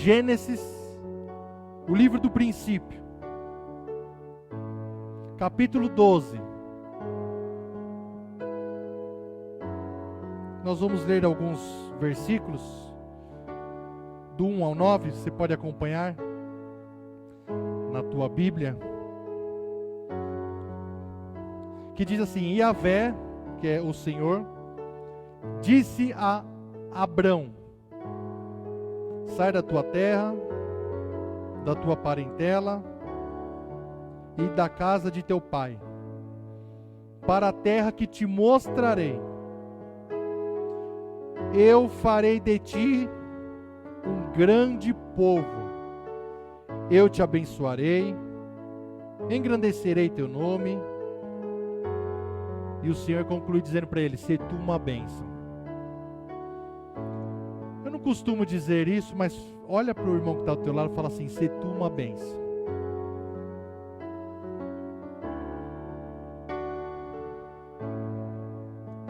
Gênesis, o livro do princípio, capítulo 12. Nós vamos ler alguns versículos, do 1 ao 9, você pode acompanhar na tua Bíblia, que diz assim: Yahvé, que é o Senhor, disse a Abrão: sai da tua terra, da tua parentela e da casa de teu pai, para a terra que te mostrarei. Eu farei de ti um grande povo, eu te abençoarei, engrandecerei teu nome. E o Senhor conclui dizendo para ele: se tu uma bênção. Eu não costumo dizer isso, mas olha para o irmão que está ao teu lado e fala assim: se tu uma bênção.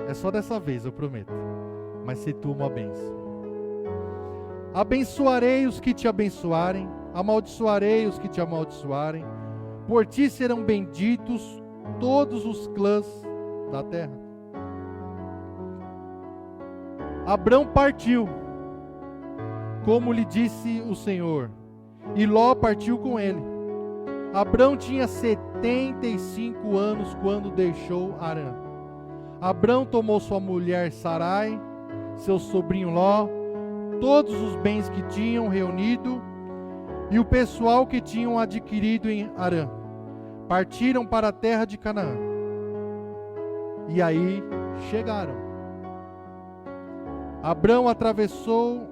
É só dessa vez, eu prometo. Mas se tu uma bênção. Abençoarei os que te abençoarem, amaldiçoarei os que te amaldiçoarem. Por ti serão benditos todos os clãs da terra. Abrão partiu, como lhe disse o Senhor, e Ló partiu com ele. Abrão tinha 75 anos quando deixou Harã. Abrão tomou sua mulher Sarai, seu sobrinho Ló, todos os bens que tinham reunido e o pessoal que tinham adquirido em Harã. Partiram para a terra de Canaã. E aí chegaram. Abrão atravessou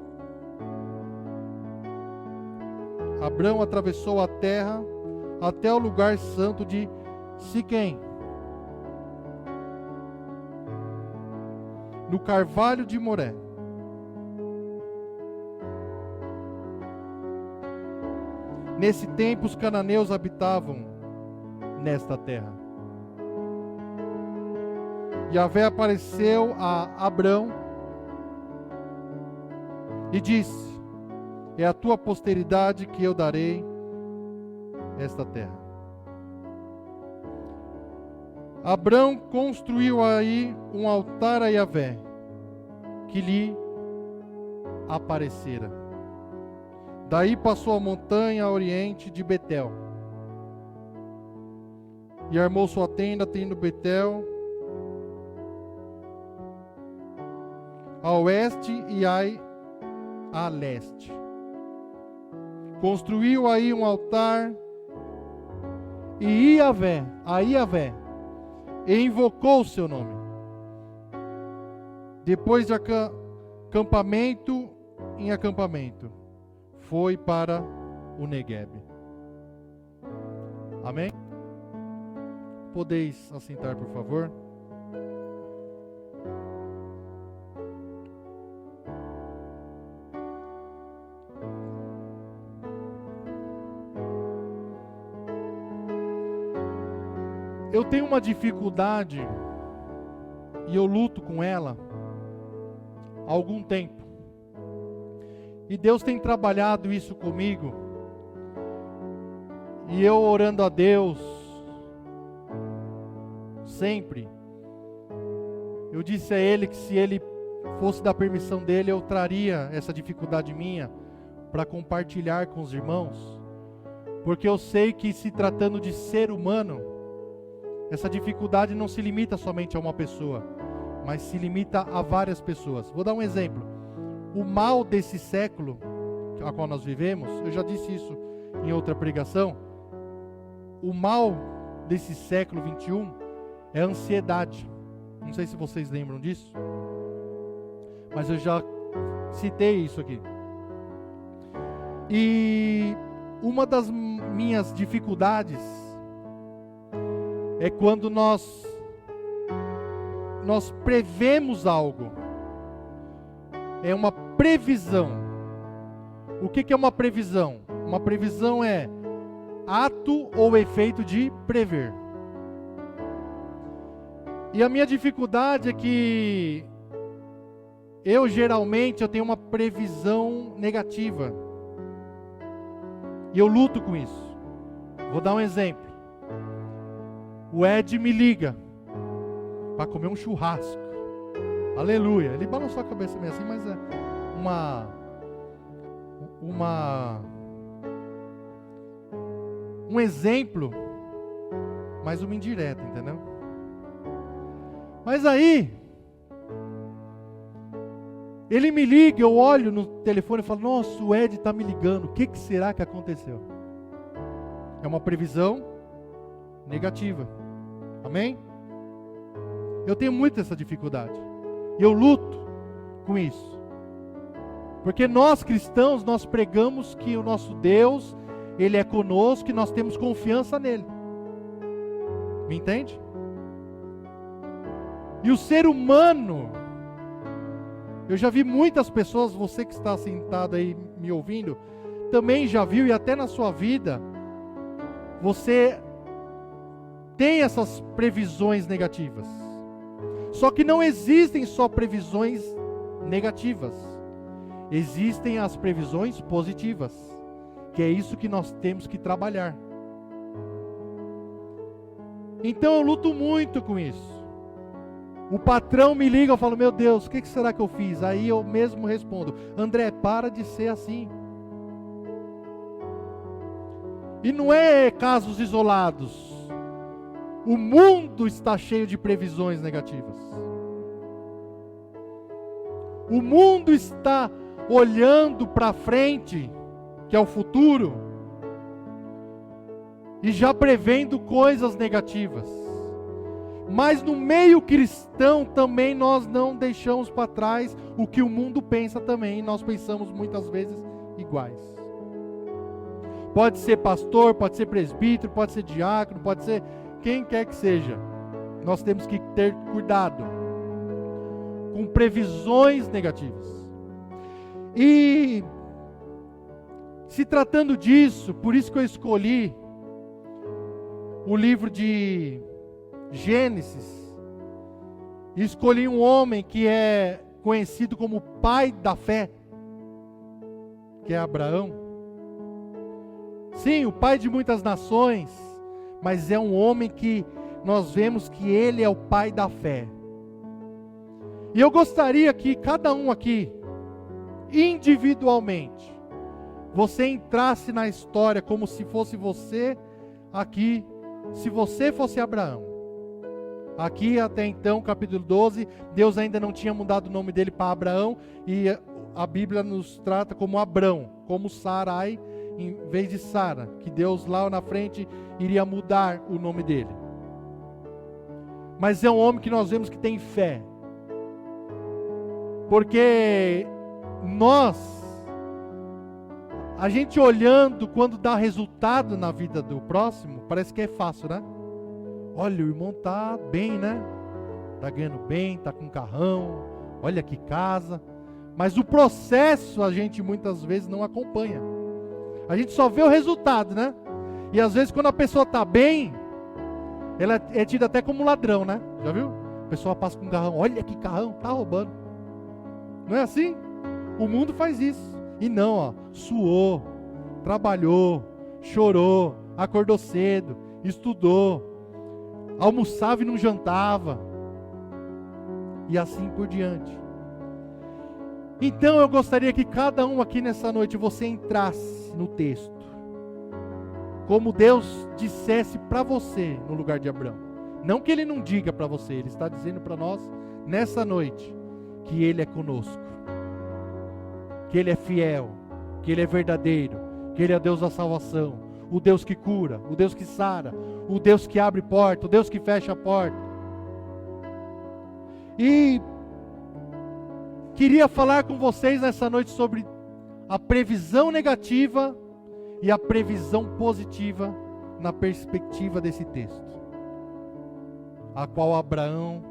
a terra até o lugar santo de Siquém, no carvalho de Moré. Nesse tempo os cananeus habitavam nesta terra. Yahvé apareceu a Abrão e disse: é a tua posteridade que eu darei esta terra. Abrão construiu aí um altar a Yahvé, que lhe aparecera. Daí passou a montanha a oriente de Betel, e armou sua tenda, tendo Betel a oeste e Ai a leste. Construiu aí um altar e a Yahvé, e invocou o seu nome. Depois de acampamento em acampamento, foi para o Negueb. Amém? Podeis assentar, por favor. Eu tenho uma dificuldade e eu luto com ela há algum tempo. E Deus tem trabalhado isso comigo. E eu orando a Deus sempre, eu disse a Ele que se Ele fosse dar permissão dEle, eu traria essa dificuldade minha para compartilhar com os irmãos. Porque eu sei que, se tratando de ser humano, essa dificuldade não se limita somente a uma pessoa, mas se limita a várias pessoas. Vou dar um exemplo. O mal desse século a qual nós vivemos, eu já disse isso em outra pregação, o mal desse século 21 é a ansiedade. Não sei se vocês lembram disso, mas eu já citei isso aqui. E uma das minhas dificuldades é quando nós prevemos algo. É uma previsão. O que é uma previsão? Uma previsão é ato ou efeito de prever. E a minha dificuldade é que eu geralmente tenho uma previsão negativa. E eu luto com isso. Vou dar um exemplo. O Ed me liga para comer um churrasco. Aleluia. Ele balançou a cabeça meio assim, mas é um exemplo, mas uma indireta, entendeu? Mas aí, ele me liga, eu olho no telefone e falo, nossa, o Ed está me ligando, o que será que aconteceu? É uma previsão negativa. Amém? Eu tenho muito essa dificuldade. E eu luto com isso. Porque nós cristãos, nós pregamos que o nosso Deus, Ele é conosco e nós temos confiança nele. Me entende? E o ser humano, eu já vi muitas pessoas, você que está sentado aí me ouvindo, também já viu, e até na sua vida, você tem essas previsões negativas. Só que não existem só previsões negativas. Existem as previsões positivas, que é isso que nós temos que trabalhar. Então eu luto muito com isso. O patrão me liga, eu falo, meu Deus, o que será que eu fiz? Aí eu mesmo respondo, André, para de ser assim. E não é casos isolados. O mundo está cheio de previsões negativas. O mundo está olhando para frente, que é o futuro, e já prevendo coisas negativas. Mas no meio cristão também nós não deixamos para trás o que o mundo pensa também. Nós pensamos muitas vezes iguais. Pode ser pastor, pode ser presbítero, pode ser diácono, pode ser quem quer que seja. Nós temos que ter cuidado com previsões negativas. E se tratando disso, por isso que eu escolhi o livro de Gênesis, e escolhi um homem que é conhecido como pai da fé, que é Abraão. Sim, o pai de muitas nações, mas é um homem que nós vemos que ele é o pai da fé. E eu gostaria que cada um aqui, individualmente, você entrasse na história como se fosse você aqui, se você fosse Abraão. Aqui até então, capítulo 12, Deus ainda não tinha mudado o nome dele para Abraão, e a Bíblia nos trata como Abrão, como Sarai, em vez de Sara, que Deus lá na frente iria mudar o nome dele. Mas é um homem que nós vemos que tem fé. Porque a gente olhando quando dá resultado na vida do próximo, parece que é fácil, né? Olha, o irmão tá bem, né? Tá ganhando bem, tá com carrão, olha que casa. Mas o processo a gente muitas vezes não acompanha. A gente só vê o resultado, né? E às vezes quando a pessoa tá bem, ela é tida até como ladrão, né? Já viu? A pessoa passa com um carrão, olha que carrão, tá roubando. Não é assim? O mundo faz isso. E não, ó, suou, trabalhou, chorou, acordou cedo, estudou, almoçava e não jantava, e assim por diante. Então eu gostaria que cada um aqui nessa noite, você entrasse no texto, como Deus dissesse para você no lugar de Abraão. Não que Ele não diga para você, Ele está dizendo para nós nessa noite, que Ele é conosco, que Ele é fiel, que Ele é verdadeiro, que Ele é Deus da salvação, o Deus que cura, o Deus que sara, o Deus que abre porta, o Deus que fecha a porta. E queria falar com vocês nessa noite sobre a previsão negativa e a previsão positiva na perspectiva desse texto, a qual Abraão,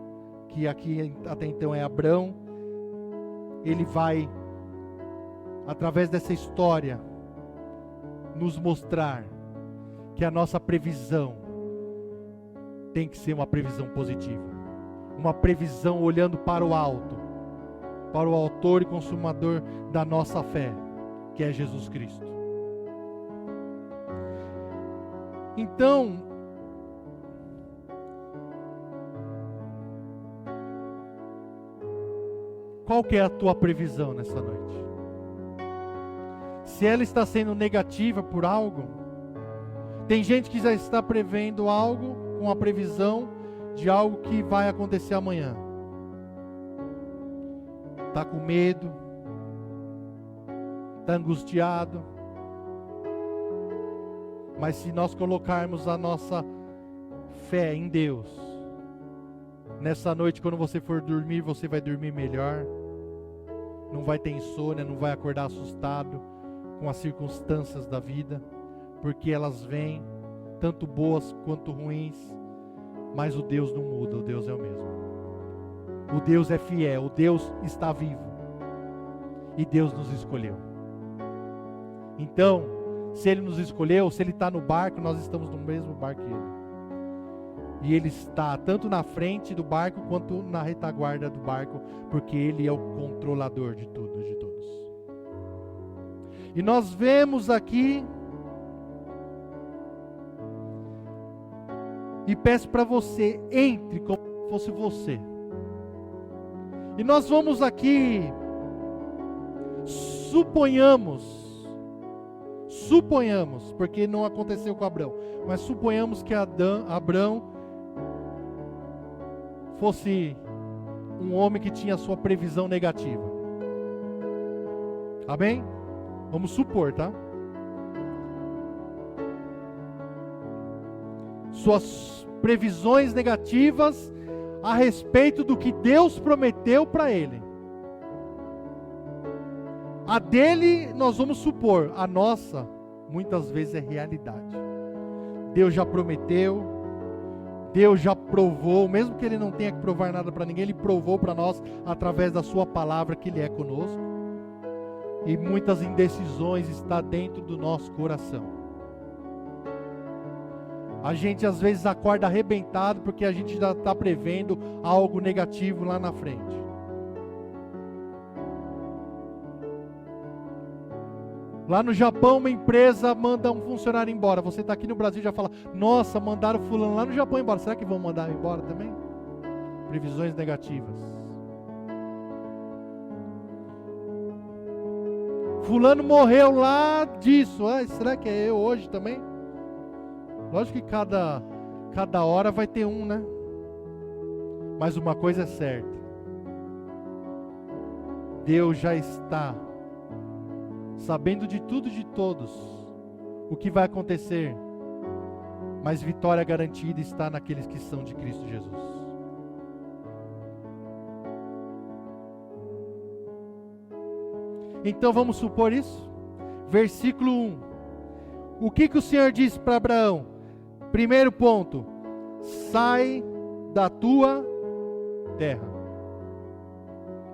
que aqui até então é Abrão, ele vai, através dessa história, nos mostrar que a nossa previsão tem que ser uma previsão positiva, uma previsão olhando para o alto, para o autor e consumador da nossa fé, que é Jesus Cristo. Então, qual que é a tua previsão nessa noite? Se ela está sendo negativa por algo, tem gente que já está prevendo algo com a previsão de algo que vai acontecer amanhã. Está com medo, está angustiado. Mas se nós colocarmos a nossa fé em Deus, nessa noite, quando você for dormir, você vai dormir melhor. Não vai ter insônia, não vai acordar assustado com as circunstâncias da vida, porque elas vêm, tanto boas quanto ruins, mas o Deus não muda, o Deus é o mesmo. O Deus é fiel, o Deus está vivo, e Deus nos escolheu. Então, se Ele nos escolheu, se Ele está no barco, nós estamos no mesmo barco que Ele. E Ele está tanto na frente do barco, quanto na retaguarda do barco, porque Ele é o controlador de tudo, de todos. E nós vemos aqui, e peço para você, entre como se fosse você. E nós vamos aqui, suponhamos, porque não aconteceu com Abrão, mas suponhamos que Abrão fosse um homem que tinha sua previsão negativa. Amém? Vamos supor, tá? Suas previsões negativas a respeito do que Deus prometeu para ele. A dele nós vamos supor, a nossa muitas vezes é realidade. Deus já prometeu, Deus já provou, mesmo que Ele não tenha que provar nada para ninguém, Ele provou para nós através da sua palavra que Ele é conosco. E muitas indecisões estão dentro do nosso coração. A gente às vezes acorda arrebentado porque a gente já está prevendo algo negativo lá na frente. Lá no Japão, uma empresa manda um funcionário embora. Você está aqui no Brasil e já fala: nossa, mandaram fulano lá no Japão embora. Será que vão mandar embora também? Previsões negativas. Fulano morreu lá disso. Será que é eu hoje também? Lógico que cada hora vai ter um, né? Mas uma coisa é certa: Deus já está sabendo de tudo e de todos o que vai acontecer, mas vitória garantida está naqueles que são de Cristo Jesus. Então vamos supor isso? Versículo 1. O que o Senhor disse para Abraão? Primeiro ponto: sai da tua terra,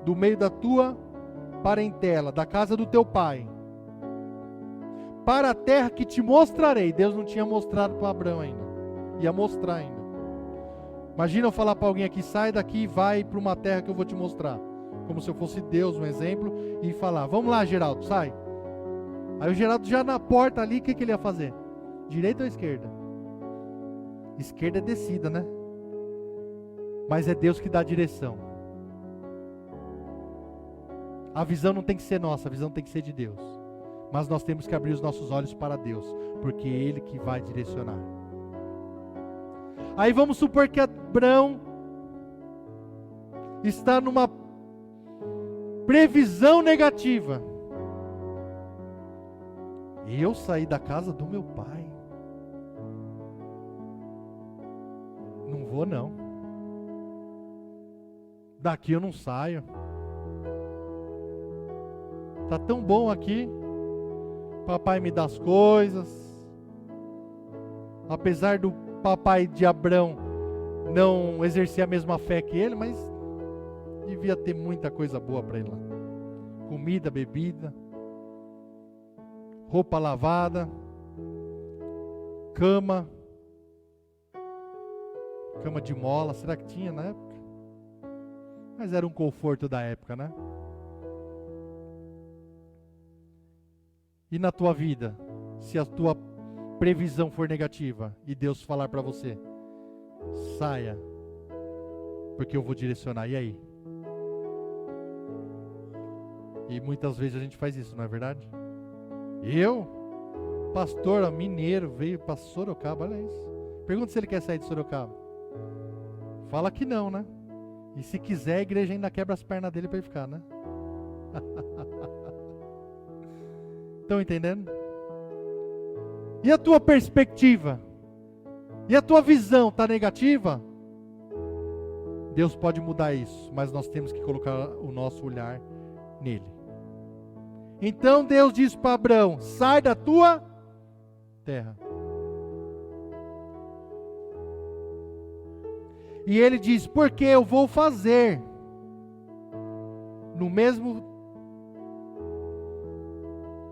do meio da tua parentela, da casa do teu pai, para a terra que te mostrarei. Deus não tinha mostrado para Abraão ainda, ia mostrar ainda. Imagina eu falar para alguém aqui: sai daqui e vai para uma terra que eu vou te mostrar, como se eu fosse Deus, um exemplo, e falar: vamos lá, Geraldo, sai. Aí o Geraldo já na porta ali, o que ele ia fazer? Direita ou esquerda? Esquerda é descida, né? Mas é Deus que dá a direção. A visão não tem que ser nossa, a visão tem que ser de Deus. Mas nós temos que abrir os nossos olhos para Deus, porque é Ele que vai direcionar. Aí vamos supor que Abrão está numa previsão negativa. Eu saí da casa do meu pai. Não vou não. Daqui eu não saio. Tá tão bom aqui. Papai me dá as coisas. Apesar do papai de Abrão não exercer a mesma fé que ele, mas devia ter muita coisa boa para ele lá. Comida, bebida, roupa lavada, cama de mola. Será que tinha na época? Mas era um conforto da época, né? E na tua vida, se a tua previsão for negativa e Deus falar para você, saia, porque eu vou direcionar. E aí? E muitas vezes a gente faz isso, não é verdade? Pastor mineiro, veio para Sorocaba, olha isso. Pergunta se ele quer sair de Sorocaba. Fala que não, né? E se quiser, a igreja ainda quebra as pernas dele para ele ficar, né? Estão entendendo? E a tua perspectiva? E a tua visão está negativa? Deus pode mudar isso, mas nós temos que colocar o nosso olhar nele. Então Deus diz para Abraão, sai da tua terra. E ele diz, porque eu vou fazer no mesmo,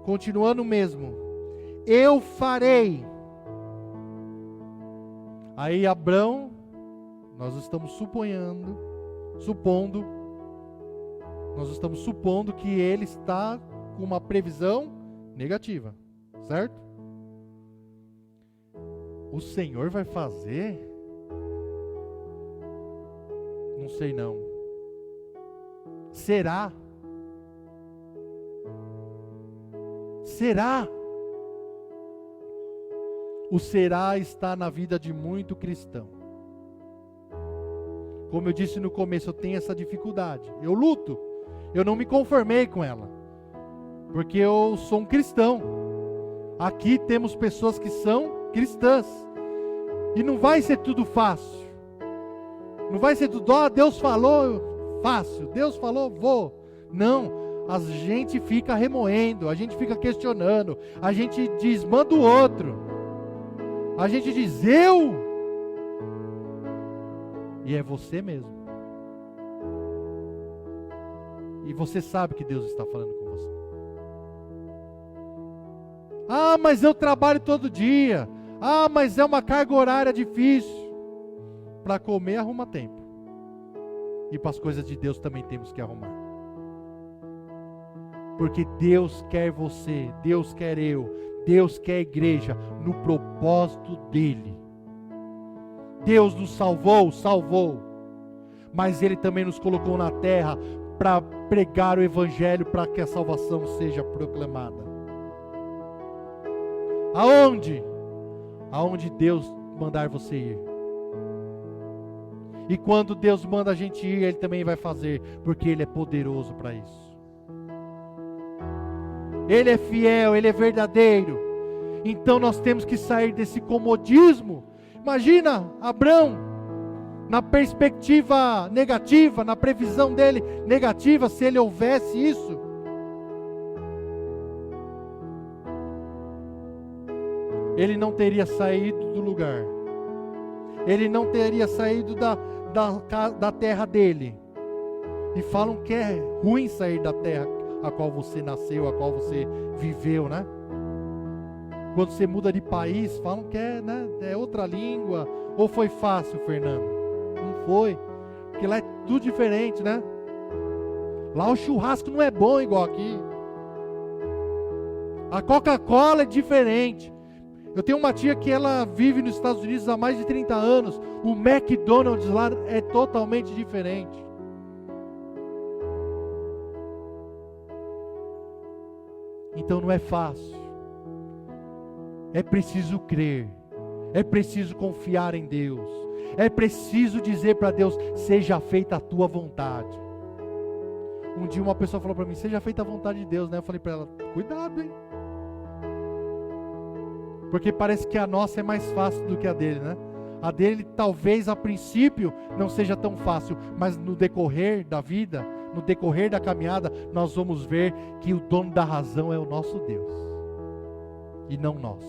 continuando o mesmo, eu farei. Aí Abraão, nós estamos supondo que ele está com uma previsão negativa, certo? O Senhor vai fazer? Não sei não. Será? Será? O será está na vida de muito cristão. Como eu disse no começo, eu tenho essa dificuldade. Eu luto. Eu não me conformei com ela. Porque eu sou um cristão. Aqui temos pessoas que são cristãs. E não vai ser tudo fácil. Não vai ser tudo, Deus falou, fácil. Deus falou, vou. Não. A gente fica remoendo. A gente fica questionando. A gente diz, manda o outro. A gente diz, eu? E é você mesmo. E você sabe que Deus está falando com você. Ah, mas eu trabalho todo dia. Ah, mas é uma carga horária difícil. Para comer, arruma tempo. E para as coisas de Deus também temos que arrumar. Porque Deus quer você, Deus quer eu, Deus quer a igreja no propósito dEle. Deus nos salvou. Mas Ele também nos colocou na terra para pregar o Evangelho, para que a salvação seja proclamada. Aonde? Aonde Deus mandar você ir. E quando Deus manda a gente ir, Ele também vai fazer, porque Ele é poderoso para isso. Ele é fiel, Ele é verdadeiro. Então nós temos que sair desse comodismo. Imagina Abraão, na perspectiva negativa, na previsão dele negativa, se ele houvesse isso. Ele não teria saído do lugar. Ele não teria saído da terra dele. E falam que é ruim sair da terra a qual você nasceu, a qual você viveu, né? Quando você muda de país, falam que é outra língua. Ou foi fácil, Fernando? Não foi. Porque lá é tudo diferente, né? Lá o churrasco não é bom igual aqui. A Coca-Cola é diferente. Eu tenho uma tia que ela vive nos Estados Unidos há mais de 30 anos. O McDonald's lá é totalmente diferente. Então não é fácil. É preciso crer. É preciso confiar em Deus. É preciso dizer para Deus, seja feita a tua vontade. Um dia uma pessoa falou para mim, seja feita a vontade de Deus, né? Eu falei para ela, cuidado, hein? Porque parece que a nossa é mais fácil do que a dele, né? A dele talvez a princípio não seja tão fácil, mas no decorrer da vida, no decorrer da caminhada, nós vamos ver que o dono da razão é o nosso Deus. E não nós.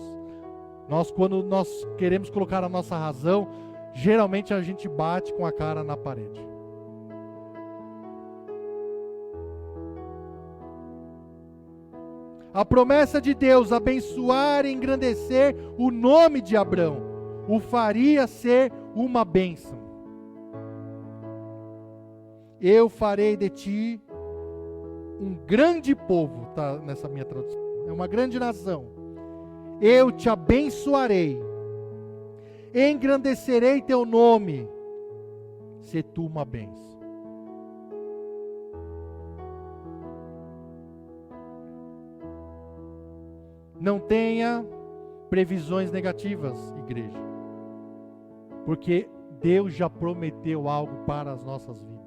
Quando nós queremos colocar a nossa razão, geralmente a gente bate com a cara na parede. A promessa de Deus, abençoar e engrandecer o nome de Abraão, o faria ser uma bênção. Eu farei de ti um grande povo, está nessa minha tradução, é uma grande nação. eu te abençoarei, engrandecerei teu nome, se tu uma bênção. Não tenha previsões negativas, igreja, porque Deus já prometeu algo para as nossas vidas.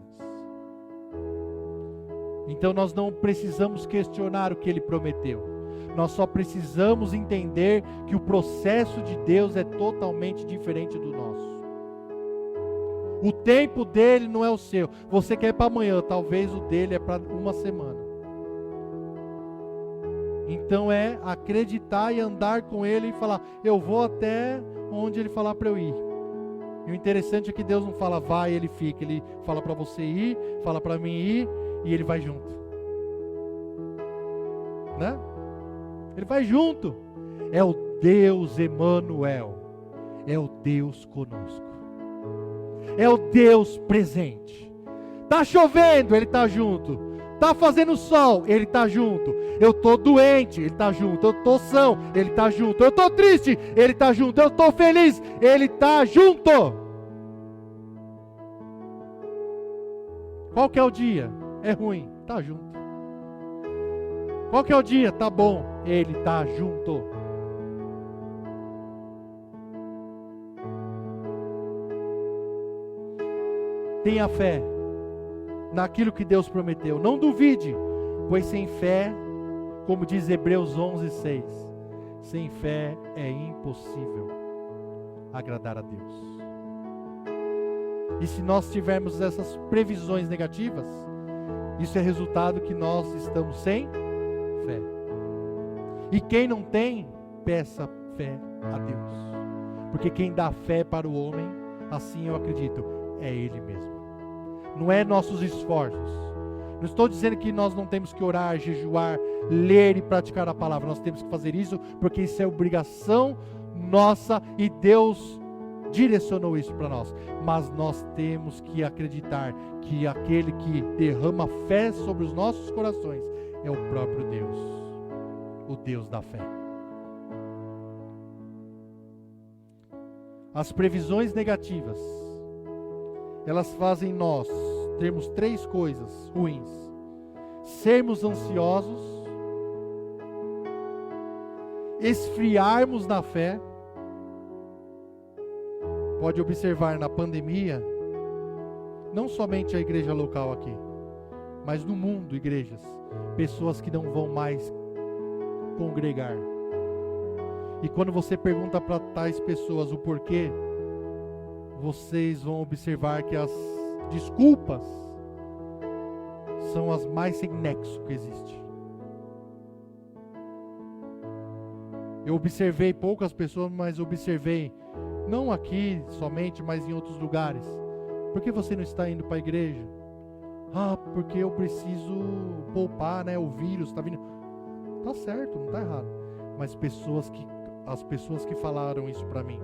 Então nós não precisamos questionar o que Ele prometeu. Nós só precisamos entender que o processo de Deus é totalmente diferente do nosso. O tempo dele não é o seu. Você quer para amanhã, talvez o dele é para uma semana. Então é acreditar e andar com Ele e falar, eu vou até onde Ele falar para eu ir. E o interessante é que Deus não fala vai, Ele fica. Ele fala para você ir, fala para mim ir, e Ele vai junto. Né? Ele vai junto. É o Deus Emanuel. É o Deus conosco. É o Deus presente. Tá chovendo, Ele está junto. Tá fazendo sol, Ele está junto. Eu estou doente, Ele está junto. Eu estou são, Ele está junto. Eu estou triste, Ele está junto. Eu estou feliz, Ele está junto. Qual que é o dia? É ruim, está junto. Qual que é o dia? Tá bom, Ele está junto. Tenha fé naquilo que Deus prometeu. Não duvide, pois sem fé, como diz Hebreus 11:6, sem fé é impossível agradar a Deus. E se nós tivermos essas previsões negativas, isso é resultado que nós estamos sem fé. E quem não tem, peça fé a Deus. Porque quem dá fé para o homem, assim eu acredito, é Ele mesmo. Não é nossos esforços. Não estou dizendo que nós não temos que orar, jejuar, ler e praticar a palavra. Nós temos que fazer isso porque isso é obrigação nossa e Deus direcionou isso para nós. Mas nós temos que acreditar que aquele que derrama fé sobre os nossos corações é o próprio Deus, o Deus da fé. As previsões negativas, elas fazem nós termos três coisas ruins: sermos ansiosos, esfriarmos na fé. Pode observar na pandemia, não somente a igreja local aqui, mas no mundo, igrejas, pessoas que não vão mais congregar. E quando você pergunta para tais pessoas o porquê, vocês vão observar que as desculpas são as mais sem nexo que existe. Eu observei poucas pessoas, mas observei, não aqui somente, mas em outros lugares. Por que você não está indo para a igreja? Ah, porque eu preciso poupar, né? O vírus está vindo. Tá certo, não está errado. Mas as pessoas que falaram isso para mim,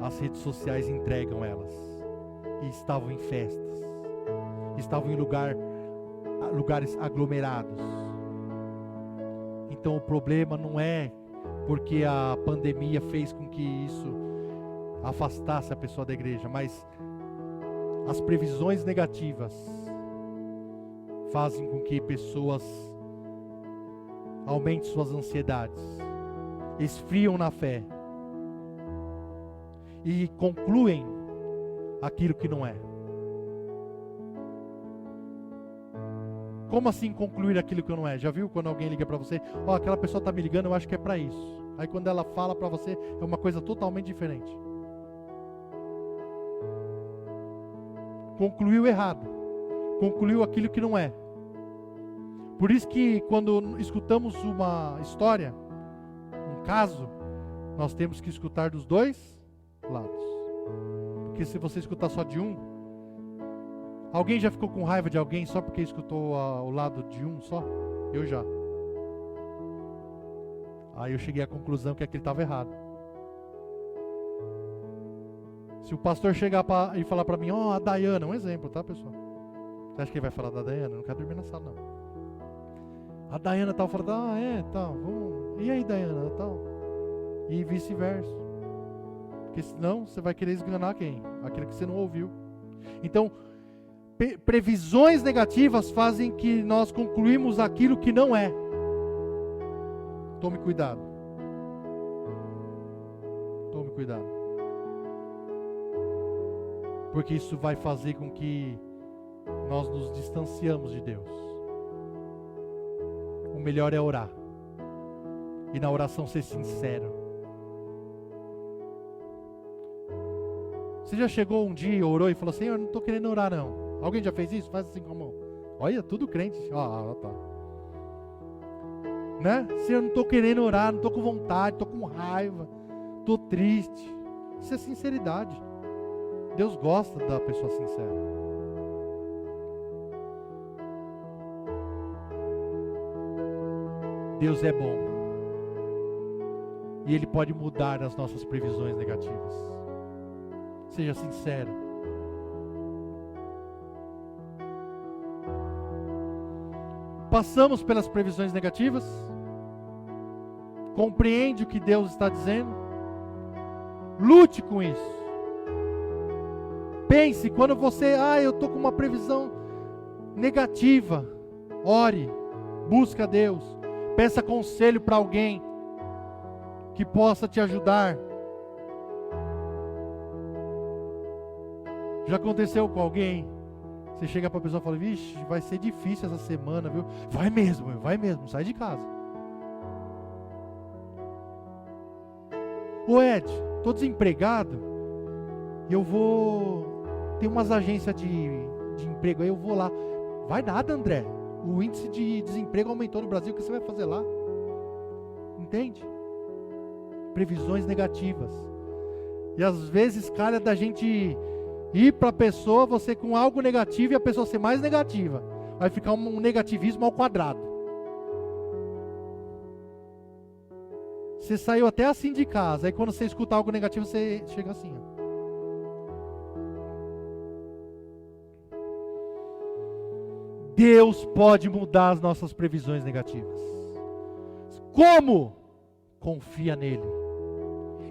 as redes sociais entregam elas. E estavam em festas. Estavam em lugares aglomerados. Então o problema não é porque a pandemia fez com que isso afastasse a pessoa da igreja, mas as previsões negativas fazem com que pessoas aumentem suas ansiedades, esfriam na fé e concluem aquilo que não é. Como assim concluir aquilo que não é? Já viu quando alguém liga para você? Ó, aquela pessoa está me ligando, eu acho que é para isso. Aí quando ela fala para você, é uma coisa totalmente diferente. Concluiu errado. Concluiu aquilo que não é. Por isso que quando escutamos uma história, um caso, nós temos que escutar dos dois lados. Porque se você escutar só de um, alguém já ficou com raiva de alguém só porque escutou o lado de um só? Eu já. Aí eu cheguei à conclusão que aquele estava errado. Se o pastor chegar e falar para mim, ó, a Dayana, um exemplo, tá, pessoal? Você acha que ele vai falar da Dayana? Eu não quero dormir na sala, não. A Dayana estava falando, vamos E aí, Dayana, tal? E vice-versa. Porque senão você vai querer esganar quem? Aquele que você não ouviu. Então, previsões negativas fazem que nós concluímos aquilo que não é. Tome cuidado. Tome cuidado. Porque isso vai fazer com que nós nos distanciamos de Deus. O melhor é orar. E na oração ser sincero. Você já chegou um dia, orou e falou: Senhor, não estou querendo orar não. Alguém já fez isso? Faz assim com a mão. Olha, tudo crente. Tá. Né? Senhor, não estou querendo orar, não estou com vontade, estou com raiva, estou triste. Isso é sinceridade. Deus gosta da pessoa sincera. Deus é bom. E Ele pode mudar as nossas previsões negativas. Seja sincero. Passamos pelas previsões negativas. Compreende o que Deus está dizendo. Lute com isso. Pense, quando você, eu estou com uma previsão negativa, ore, busca Deus, peça conselho para alguém que possa te ajudar. Já aconteceu com alguém? Você chega para a pessoa e fala: vixe, vai ser difícil essa semana, viu? Vai mesmo, sai de casa. Ô Ed, estou desempregado e eu vou... Tem umas agências de emprego aí, eu vou lá. Vai nada, André. O índice de desemprego aumentou no Brasil, o que você vai fazer lá? Entende? Previsões negativas. E às vezes calha da gente ir para a pessoa, você com algo negativo e a pessoa ser mais negativa. Vai ficar um negativismo ao quadrado. Você saiu até assim de casa, aí quando você escuta algo negativo, você chega assim, ó. Deus pode mudar as nossas previsões negativas. Como? Confia nele.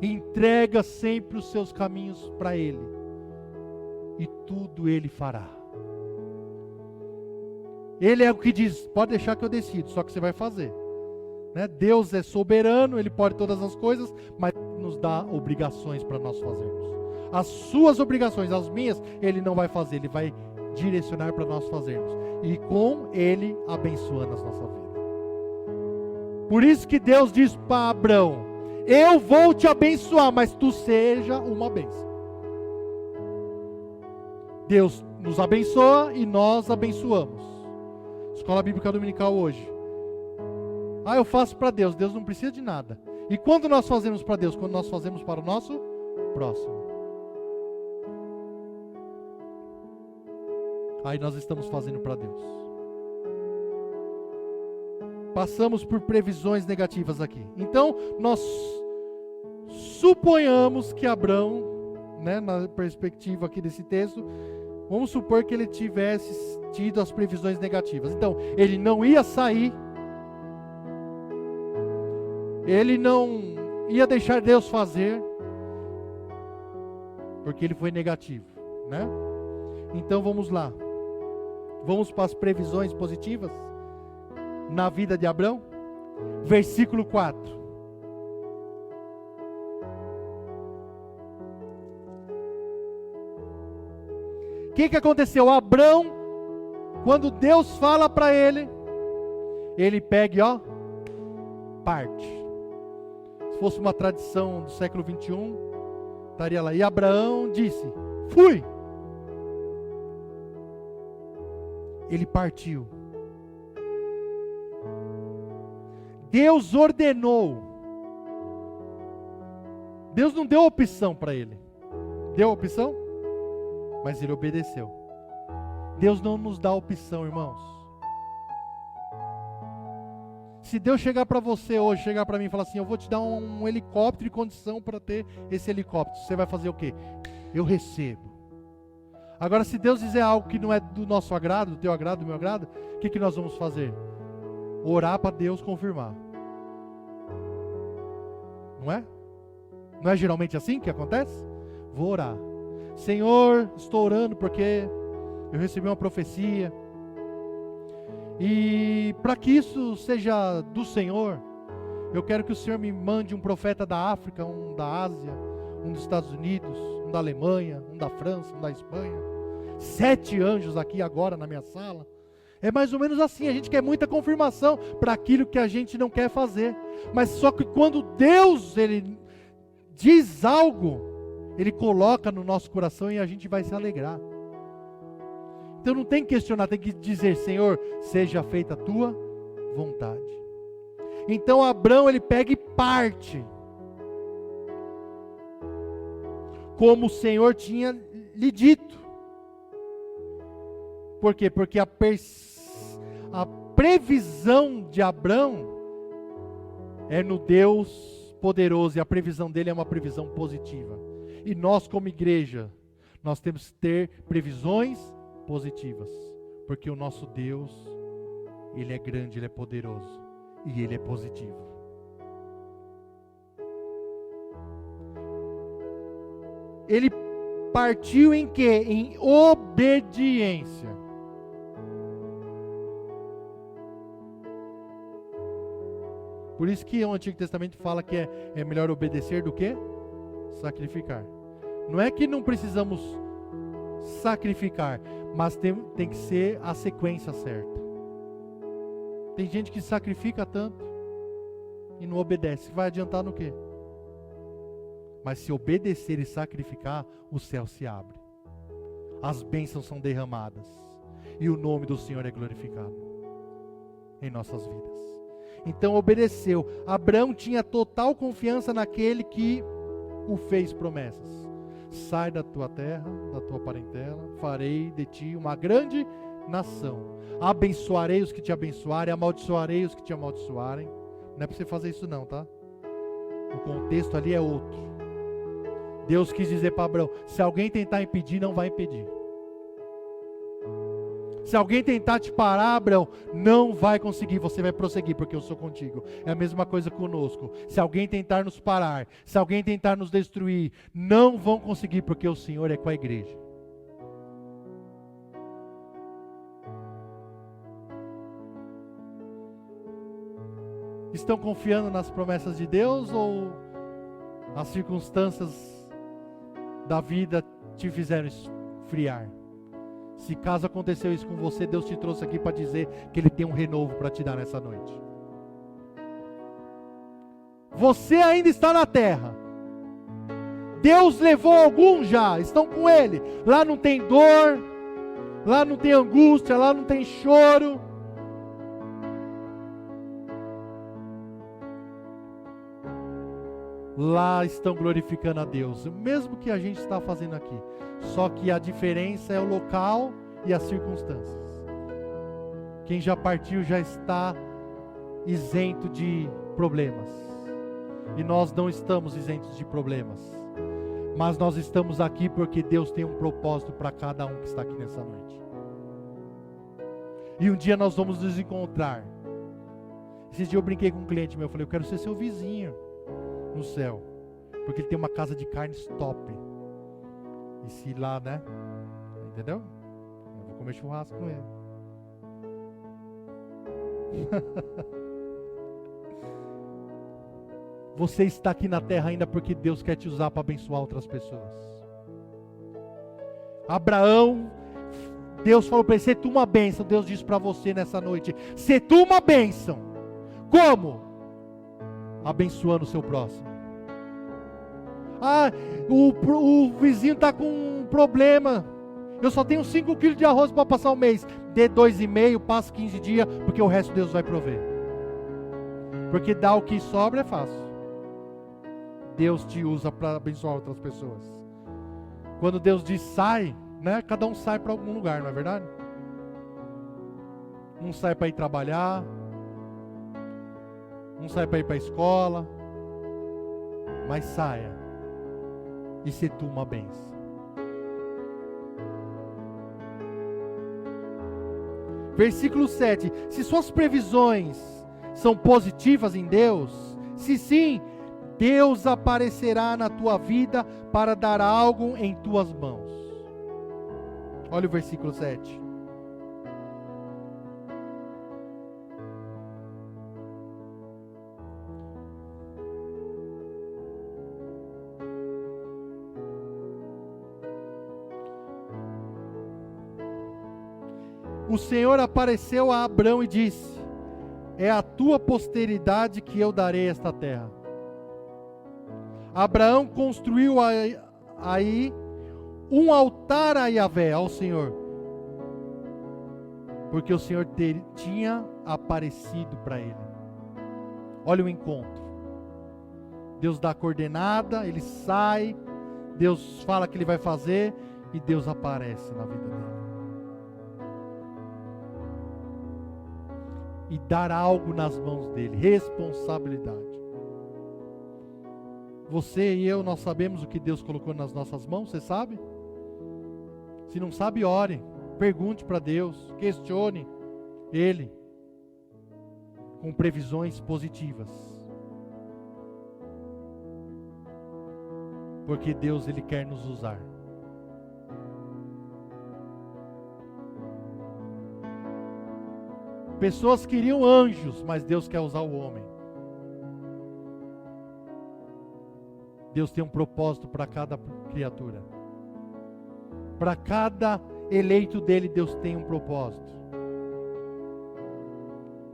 Entrega sempre os seus caminhos para Ele. E tudo Ele fará. Ele é o que diz: pode deixar que eu decido, só que você vai fazer. Né? Deus é soberano, Ele pode todas as coisas, mas nos dá obrigações para nós fazermos. As suas obrigações, as minhas, Ele não vai fazer, Ele vai direcionar para nós fazermos. E com Ele abençoando a nossa vida. Por isso que Deus diz para Abraão: eu vou te abençoar, mas tu seja uma bênção. Deus nos abençoa e nós abençoamos. Escola Bíblica Dominical hoje. Eu faço para Deus. Deus não precisa de nada. E quando nós fazemos para Deus? Quando nós fazemos para o nosso próximo. Aí nós estamos fazendo para Deus. Passamos por previsões negativas aqui. Então, nós suponhamos que Abraão, né, na perspectiva aqui desse texto, vamos supor que ele tivesse tido as previsões negativas. Então, ele não ia sair, ele não ia deixar Deus fazer, porque ele foi negativo, né? Então, vamos lá. Vamos para as previsões positivas na vida de Abraão. Versículo 4. O que aconteceu? Abraão, quando Deus fala para ele, ele pega e parte. Se fosse uma tradição do século 21, estaria lá: e Abraão disse: fui. Ele partiu. Deus ordenou. Deus não deu opção para ele. Deu opção? Mas ele obedeceu. Deus não nos dá opção, irmãos. Se Deus chegar para você hoje, chegar para mim e falar assim: eu vou te dar um helicóptero e condição para ter esse helicóptero, você vai fazer o quê? Eu recebo. Agora, se Deus dizer algo que não é do nosso agrado, do teu agrado, do meu agrado, o que nós vamos fazer? Orar para Deus confirmar. Não é? Não é geralmente assim que acontece? Vou orar. Senhor, estou orando porque eu recebi uma profecia. E para que isso seja do Senhor, eu quero que o Senhor me mande um profeta da África, um da Ásia, um dos Estados Unidos, um da Alemanha, um da França, um da Espanha. 7 anjos aqui agora na minha sala. É mais ou menos assim, a gente quer muita confirmação para aquilo que a gente não quer fazer. Mas só que quando Deus, Ele diz algo, Ele coloca no nosso coração e a gente vai se alegrar. Então não tem que questionar, tem que dizer, Senhor, seja feita a tua vontade. Então Abrão, ele pega e parte, como o Senhor tinha lhe dito. Por quê? Porque a previsão de Abrão é no Deus poderoso, e a previsão dele é uma previsão positiva. E nós como igreja, nós temos que ter previsões positivas, porque o nosso Deus, Ele é grande, Ele é poderoso, e Ele é positivo. Ele partiu em quê? Em obediência. Por isso que o Antigo Testamento fala que é melhor obedecer do que sacrificar. Não é que não precisamos sacrificar, mas tem que ser a sequência certa. Tem gente que sacrifica tanto e não obedece. Vai adiantar no quê? Mas se obedecer e sacrificar, o céu se abre. As bênçãos são derramadas. E o nome do Senhor é glorificado em nossas vidas. Então obedeceu. Abraão tinha total confiança naquele que o fez promessas. Sai da tua terra, da tua parentela, farei de ti uma grande nação. Abençoarei os que te abençoarem, amaldiçoarei os que te amaldiçoarem. Não é para você fazer isso não, tá? O contexto ali é outro. Deus quis dizer para Abraão, se alguém tentar impedir, não vai impedir. Se alguém tentar te parar, Abraão, não vai conseguir, você vai prosseguir, porque eu sou contigo. É a mesma coisa conosco. Se alguém tentar nos parar, se alguém tentar nos destruir, não vão conseguir, porque o Senhor é com a igreja. Estão confiando nas promessas de Deus ou as circunstâncias da vida te fizeram esfriar? Se caso aconteceu isso com você, Deus te trouxe aqui para dizer que Ele tem um renovo para te dar nessa noite. Você ainda está na terra. Deus levou alguns já, estão com Ele. Lá não tem dor, lá não tem angústia, lá não tem choro. Lá estão glorificando a Deus, o mesmo que a gente está fazendo aqui, só que a diferença é o local e as circunstâncias. Quem já partiu já está isento de problemas, e nós não estamos isentos de problemas, mas nós estamos aqui porque Deus tem um propósito para cada um que está aqui nessa noite. E um dia nós vamos nos encontrar. Esses dias eu brinquei com um cliente meu, eu falei, eu quero ser seu vizinho no céu, porque ele tem uma casa de carnes top. E se lá, né? Entendeu? Eu vou comer churrasco com ele. Você está aqui na terra ainda porque Deus quer te usar para abençoar outras pessoas. Abraão, Deus falou para ele, se tu uma bênção. Deus disse para você nessa noite, se tu uma bênção. Como? Abençoando o seu próximo. Ah, o vizinho está com um problema. Eu só tenho 5 quilos de arroz para passar o mês. Dê 2,5, passa 15 dias, porque o resto Deus vai prover. Porque dar o que sobra é fácil. Deus te usa para abençoar outras pessoas. Quando Deus diz sai, né? Cada um sai para algum lugar, não é verdade? Um sai para ir trabalhar, um sai para ir para a escola, mas saia e se tu uma bênção. Versículo 7. Se suas previsões são positivas em Deus, se sim, Deus aparecerá na tua vida para dar algo em tuas mãos. Olha o versículo 7. O Senhor apareceu a Abrão e disse: é a tua posteridade que eu darei esta terra. Abraão construiu aí um altar a Yahvé, ao Senhor, porque o Senhor tinha aparecido para ele. Olha o encontro. Deus dá a coordenada, ele sai, Deus fala que ele vai fazer, e Deus aparece na vida dele. E dar algo nas mãos dele, responsabilidade. Você e eu, nós sabemos o que Deus colocou nas nossas mãos, você sabe? Se não sabe, ore, pergunte para Deus, questione Ele, com previsões positivas. Porque Deus, Ele quer nos usar. Pessoas queriam anjos, mas Deus quer usar o homem. Deus tem um propósito para cada criatura. Para cada eleito dele, Deus tem um propósito.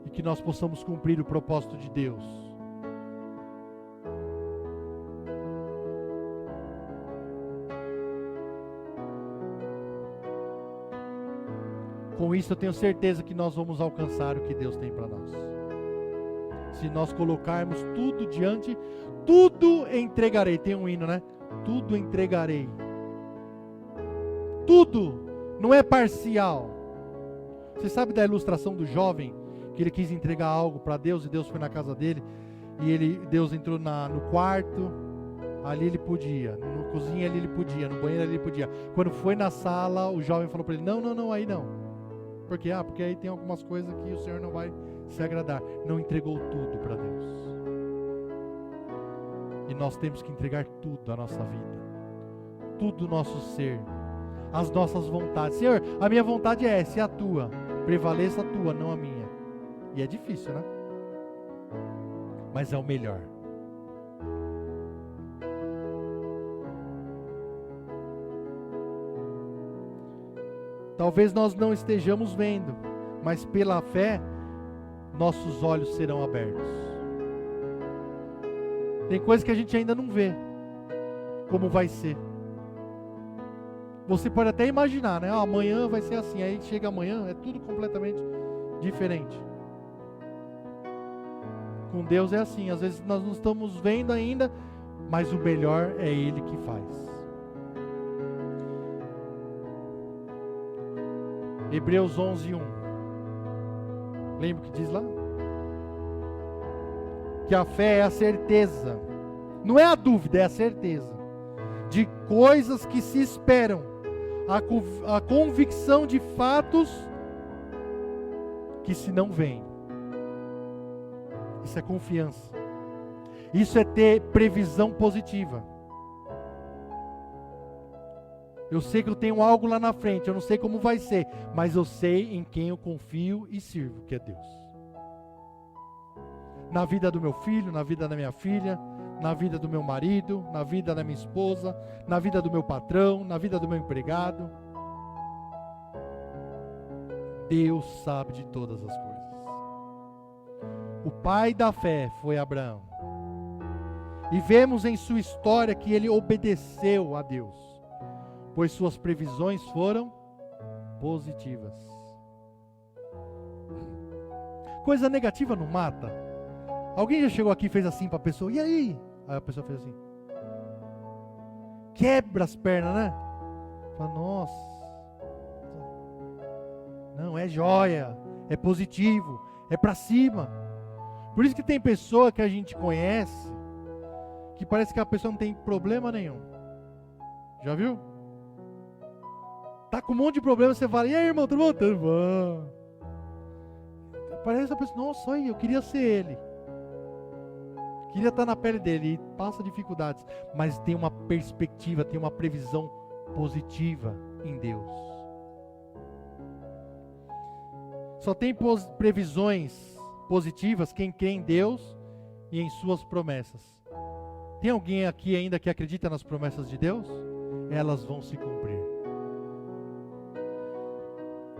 E que nós possamos cumprir o propósito de Deus. Com isso eu tenho certeza que nós vamos alcançar o que Deus tem para nós. Se nós colocarmos tudo diante, tudo entregarei. Tem um hino, né? Tudo entregarei. Tudo, não é parcial. Você sabe da ilustração do jovem, que ele quis entregar algo para Deus, e Deus foi na casa dele, e Deus entrou no quarto, ali ele podia, na cozinha ali ele podia, no banheiro ali ele podia. Quando foi na sala, o jovem falou para ele: não, aí não. Por quê? Porque aí tem algumas coisas que o Senhor não vai se agradar. Não entregou tudo para Deus. E nós temos que entregar tudo a nossa vida, tudo o nosso ser, as nossas vontades. Senhor, a minha vontade é essa, e a tua? Prevaleça a tua, não a minha. E é difícil, né? Mas é o melhor. Talvez nós não estejamos vendo, mas pela fé, nossos olhos serão abertos. Tem coisas que a gente ainda não vê, como vai ser. Você pode até imaginar, né? Amanhã vai ser assim, aí chega amanhã, é tudo completamente diferente. Com Deus é assim, às vezes nós não estamos vendo ainda, mas o melhor é Ele que faz. Hebreus 11:1. Lembra o que diz lá? Que a fé é a certeza, não é a dúvida, é a certeza de coisas que se esperam, a convicção de fatos que se não veem. Isso é confiança. Isso é ter previsão positiva. Eu sei que eu tenho algo lá na frente, eu não sei como vai ser, mas eu sei em quem eu confio e sirvo, que é Deus. Na vida do meu filho, na vida da minha filha, na vida do meu marido, na vida da minha esposa, na vida do meu patrão, na vida do meu empregado. Deus sabe de todas as coisas. O pai da fé foi Abraão. E vemos em sua história que ele obedeceu a Deus, pois suas previsões foram positivas. Coisa negativa não mata. Alguém já chegou aqui e fez assim para a pessoa: e aí? Aí a pessoa fez assim. Quebra as pernas, né? Fala: nossa. Não, é joia, é positivo, é para cima. Por isso que tem pessoa que a gente conhece, que parece que a pessoa não tem problema nenhum. Já viu? Tá com um monte de problema, você fala: e aí, irmão, tudo bom? Tudo bom. Parece a pessoa: nossa, aí, eu queria ser ele. Queria estar na pele dele e passa dificuldades, mas tem uma perspectiva, tem uma previsão positiva em Deus. Só tem previsões positivas quem crê em Deus e em suas promessas. Tem alguém aqui ainda que acredita nas promessas de Deus? Elas vão se cumprir.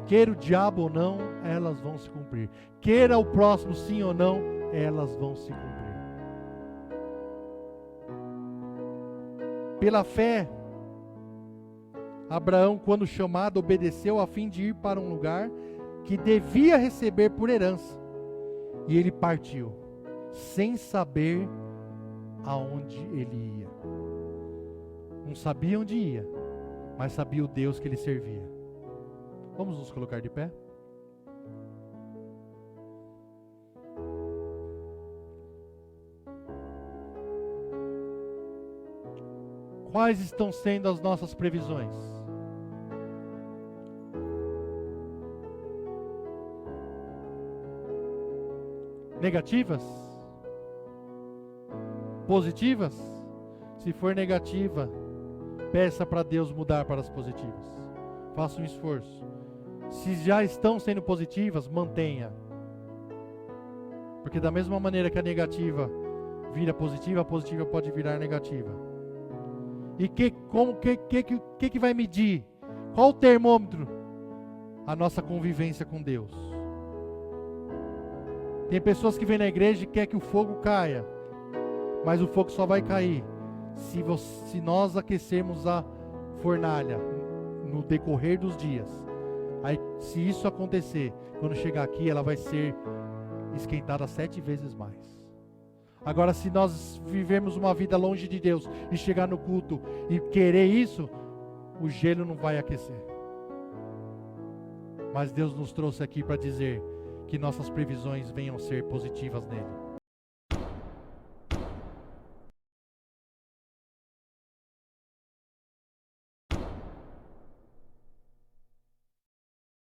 Queira o diabo ou não, elas vão se cumprir. Queira o próximo sim ou não, elas vão se cumprir. Pela fé, Abraão, quando chamado, obedeceu a fim de ir para um lugar que devia receber por herança. E ele partiu, sem saber aonde ele ia. Não sabia onde ia, mas sabia o Deus que ele servia. Vamos nos colocar de pé? Quais estão sendo as nossas previsões? Negativas? Positivas? Se for negativa, peça para Deus mudar para as positivas. Faça um esforço. Se já estão sendo positivas, mantenha. Porque da mesma maneira que a negativa vira positiva, a positiva pode virar negativa. E que vai medir? Qual o termômetro? A nossa convivência com Deus. Tem pessoas que vêm na igreja e querem que o fogo caia, mas o fogo só vai cair se nós aquecermos a fornalha no decorrer dos dias. Aí, se isso acontecer, quando chegar aqui, ela vai ser esquentada 7 vezes mais. Agora, se nós vivermos uma vida longe de Deus e chegar no culto e querer isso, o gelo não vai aquecer. Mas Deus nos trouxe aqui para dizer que nossas previsões venham ser positivas nele.